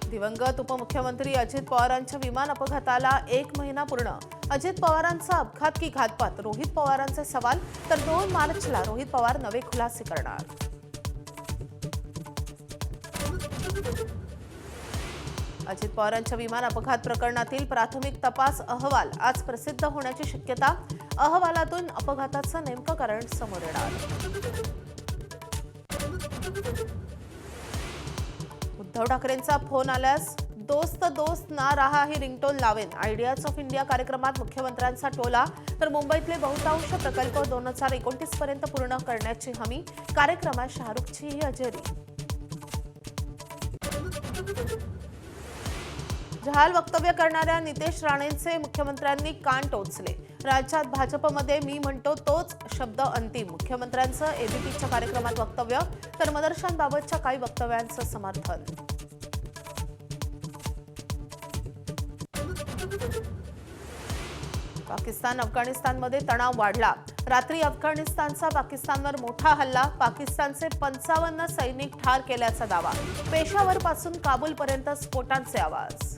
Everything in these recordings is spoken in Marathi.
दिवंगत उपमुख्यमंत्री अजित पवारांच्या विमान अपघाताला 1 महिना पूर्ण। अजित पवारांचा अपघात की घातपात, रोहित पवारांचे सवाल। तर 2 मार्चला रोहित पवार नवे खुलासे करणार। अजित पवारांच्या विमान अपघात प्रकरणातील प्राथमिक तपास अहवाल आज प्रसिद्ध होण्याची शक्यता। अहवालातून अपघाताचं नेमकं कारण समोर येणार। उद्धव ठाकरेंचा फोन आल्यास दोस्त दोस्त ना रहा ही रिंगटोन लावेन। आयडियाज ऑफ इंडिया कार्यक्रमात मुख्यमंत्र्यांचा टोला। तर मुंबईतले बहुतांश प्रकल्प 2029 पर्यंत पूर्ण करण्याची हमी। कार्यक्रमात शाहरुखची ही हजेरी। जहाल वक्तव्य करणाऱ्या नितेश राणेंचे मुख्यमंत्र्यांनी कान टोचले। राज्यात भाजपमध्ये मी म्हणतो तोच शब्द अंतिम। मुख्यमंत्र्यांचं एबीपीच्या कार्यक्रमात वक्तव्य। तर मदरशांबाबतच्या काही वक्तव्यांचं समर्थन। पाकिस्तान अफगाणिस्तानमध्ये तणाव वाढला। रात्री अफगाणिस्तानचा पाकिस्तानवर मोठा हल्ला। पाकिस्तानचे 55 सैनिक ठार केल्याचा दावा। पेशावरपासून काबूलपर्यंत स्फोटांचे आवाज।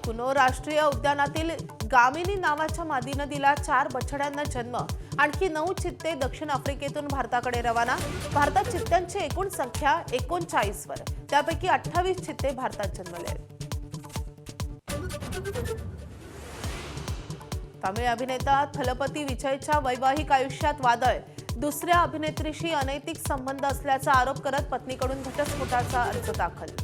कुनो राष्ट्रीय उद्यानातील गामिनी नावाच्या मादीनं दिला 4 बछड्यांना जन्म। आणखी 9 चित्ते दक्षिण आफ्रिकेतून भारताकडे रवाना। भारतात चित्त्यांची एकूण संख्या 39 वर, त्यापैकी 28 चित्ते भारतात जन्मले। तमिळ अभिनेता थलपती विजयच्या वैवाहिक आयुष्यात वादळ। दुसऱ्या अभिनेत्रीशी अनैतिक संबंध असल्याचा आरोप करत पत्नीकडून घटस्फोटाचा अर्ज दाखल।